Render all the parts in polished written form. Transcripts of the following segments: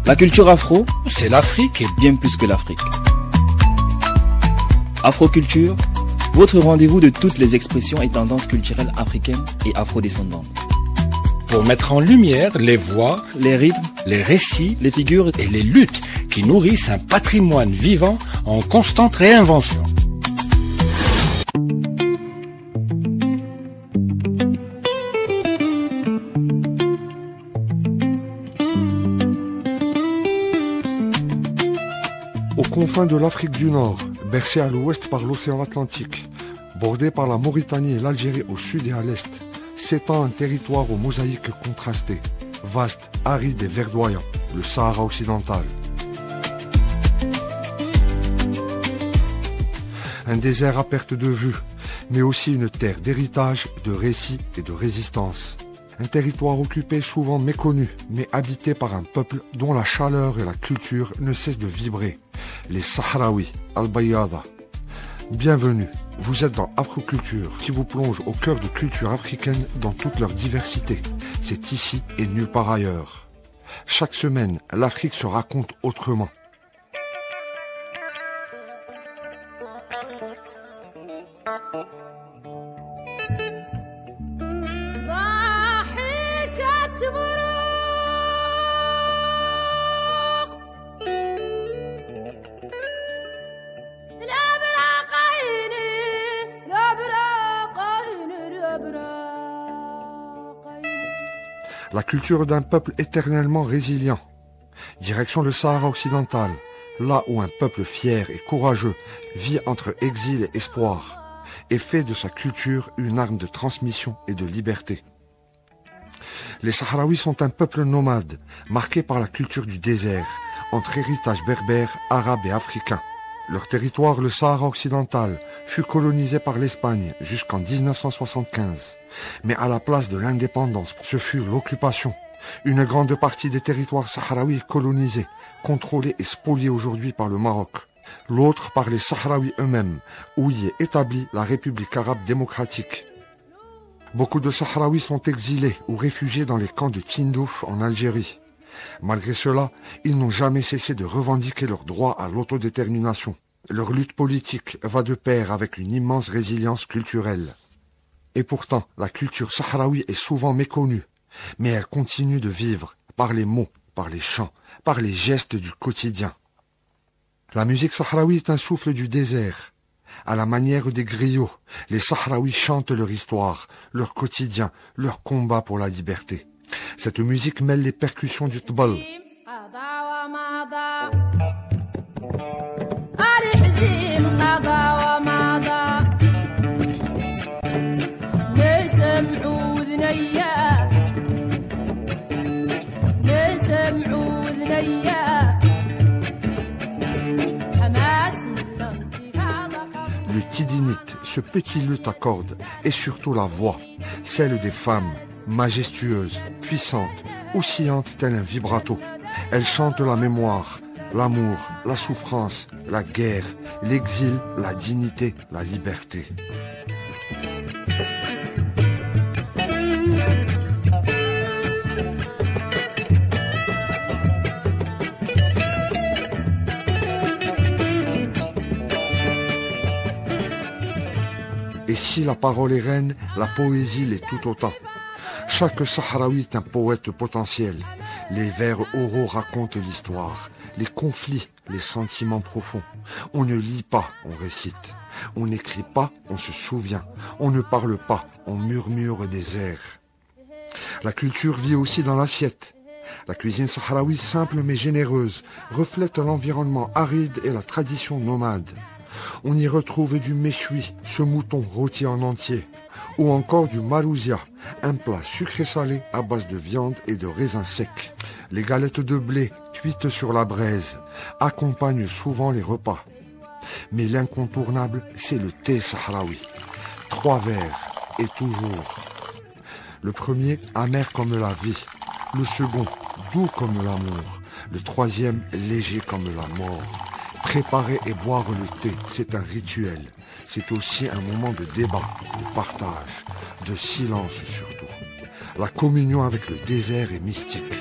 La culture afro, c'est l'Afrique et bien plus que l'Afrique. Afroculture, votre rendez-vous de toutes les expressions et tendances culturelles africaines et afrodescendantes. pour mettre en lumière les voix, Les rythmes, les récits les figures et les luttes qui nourrissent un patrimoine vivant en constante réinvention. Aux confins de l'Afrique du Nord, bercé à l'ouest par l'océan Atlantique, bordé par la Mauritanie et l'Algérie au sud et à l'est, s'étend un territoire aux mosaïques contrastées, vaste, aride et verdoyant, le Sahara occidental. Un désert à perte de vue, mais aussi une terre d'héritage, de récits et de résistance. Un territoire occupé, souvent méconnu, mais habité par un peuple dont la chaleur et la culture ne cessent de vibrer. Les Sahraouis, Al-Bayada. Bienvenue, vous êtes dans Afroculture, qui vous plonge au cœur de culture africaine dans toute leur diversité. C'est ici et nulle part ailleurs. Chaque semaine, l'Afrique se raconte autrement. La culture d'un peuple éternellement résilient. Direction le Sahara occidental, là où un peuple fier et courageux vit entre exil et espoir, et fait de sa culture une arme de transmission et de liberté. Les Sahraouis sont un peuple nomade, marqué par la culture du désert, entre héritage berbère, arabe et africain. Leur territoire, le Sahara occidental, fut colonisé par l'Espagne jusqu'en 1975. Mais à la place de l'indépendance, ce fut l'occupation. Une grande partie des territoires sahraouis est colonisée, contrôlée et spoliée aujourd'hui par le Maroc. L'autre par les Sahraouis eux-mêmes, où y est établie la République arabe démocratique. Beaucoup de Sahraouis sont exilés ou réfugiés dans les camps de Tindouf en Algérie. Malgré cela, ils n'ont jamais cessé de revendiquer leur droit à l'autodétermination. Leur lutte politique va de pair avec une immense résilience culturelle. Et pourtant, la culture sahraoui est souvent méconnue, mais elle continue de vivre par les mots, par les chants, par les gestes du quotidien. La musique sahraoui est un souffle du désert. À la manière des griots, les Sahraouis chantent leur histoire, leur quotidien, leur combat pour la liberté. Cette musique mêle les percussions du tbal, le tidinite, ce petit luth à cordes, et surtout la voix, celle des femmes, majestueuse, puissante, oscillante tel un vibrato. Elle chante la mémoire, l'amour, la souffrance, la guerre, l'exil, la dignité, la liberté. Et si la parole est reine, la poésie l'est tout autant. Chaque Sahraoui est un poète potentiel. Les vers oraux racontent l'histoire, les conflits, les sentiments profonds. On ne lit pas, on récite. On n'écrit pas, on se souvient. On ne parle pas, on murmure des airs. La culture vit aussi dans l'assiette. La cuisine sahraoui, simple mais généreuse, reflète l'environnement aride et la tradition nomade. On y retrouve du méchoui, ce mouton rôti en entier, ou encore du marouzia, un plat sucré-salé à base de viande et de raisins secs. Les galettes de blé, cuites sur la braise, accompagnent souvent les repas. Mais l'incontournable, c'est le thé sahraoui. 3 verres, et toujours. Le premier, amer comme la vie. Le second, doux comme l'amour. Le troisième, léger comme la mort. Préparer et boire le thé, c'est un rituel. C'est aussi un moment de débat, de partage, de silence surtout. La communion avec le désert est mystique.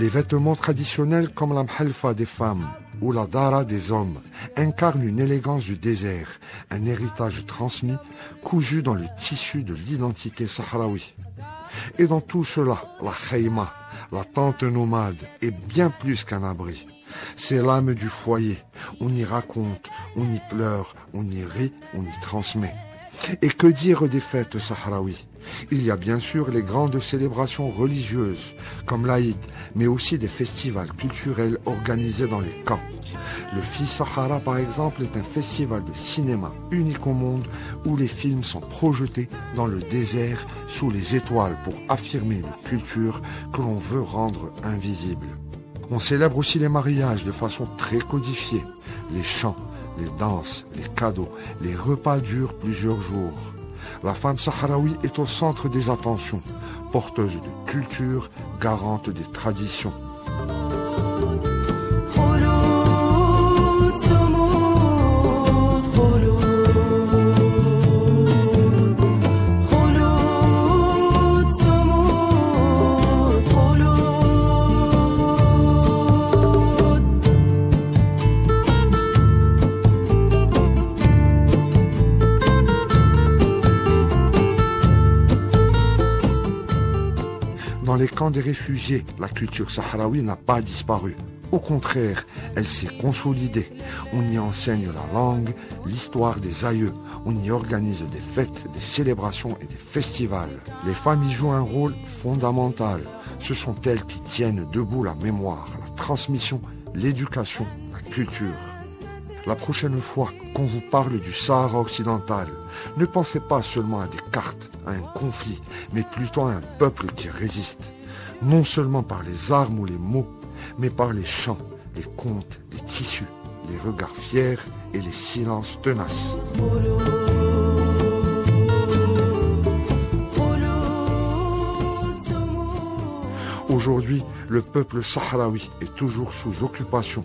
Les vêtements traditionnels comme la mhalfa des femmes ou la dara des hommes incarnent une élégance du désert, un héritage transmis, cousu dans le tissu de l'identité sahraoui. Et dans tout cela, la khayma, la tente nomade, est bien plus qu'un abri. C'est l'âme du foyer. On y raconte, on y pleure, on y rit, on y transmet. Et que dire des fêtes sahraouis? Il y a bien sûr les grandes célébrations religieuses, comme l'Aïd, mais aussi des festivals culturels organisés dans les camps. Le Fi Sahara, par exemple, est un festival de cinéma unique au monde où les films sont projetés dans le désert sous les étoiles pour affirmer une culture que l'on veut rendre invisible. On célèbre aussi les mariages de façon très codifiée. Les chants, les danses, les cadeaux, les repas durent plusieurs jours. La femme sahraoui est au centre des attentions, porteuse de culture, garante des traditions. Dans les camps des réfugiés, la culture sahraoui n'a pas disparu. Au contraire, elle s'est consolidée. On y enseigne la langue, l'histoire des aïeux. On y organise des fêtes, des célébrations et des festivals. Les femmes y jouent un rôle fondamental. Ce sont elles qui tiennent debout la mémoire, la transmission, l'éducation, la culture. La prochaine fois qu'on vous parle du Sahara occidental, ne pensez pas seulement à des cartes, à un conflit, mais plutôt à un peuple qui résiste. Non seulement par les armes ou les mots, mais par les chants, les contes, les tissus, les regards fiers et les silences tenaces. Aujourd'hui, le peuple sahraoui est toujours sous occupation.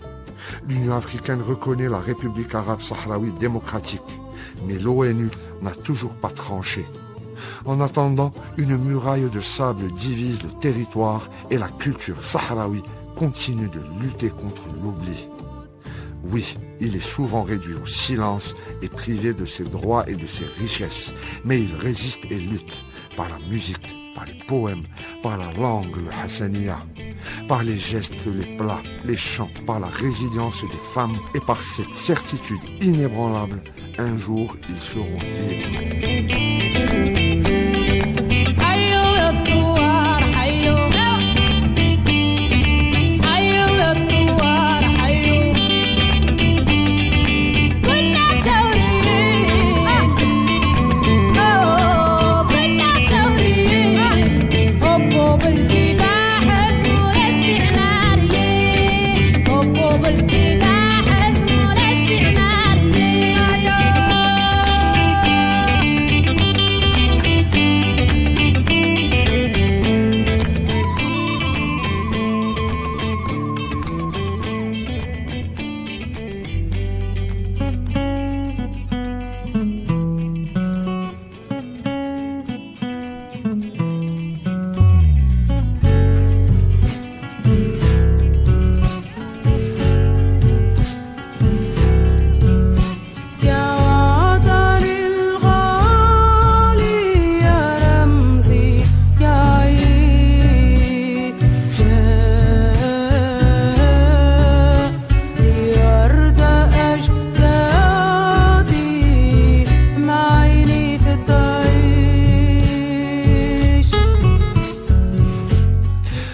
L'Union africaine reconnaît la République arabe sahraoui démocratique, mais l'ONU n'a toujours pas tranché. En attendant, une muraille de sable divise le territoire et la culture sahraoui continue de lutter contre l'oubli. Oui, il est souvent réduit au silence et privé de ses droits et de ses richesses, mais il résiste et lutte par la musique, par les poèmes, par la langue, le hassaniya, par les gestes, les plats, les chants, par la résilience des femmes et par cette certitude inébranlable, un jour ils seront libres.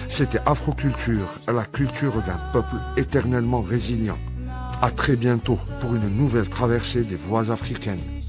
C'était Afroculture, la culture d'un peuple éternellement résilient. À très bientôt pour une nouvelle traversée des voies africaines.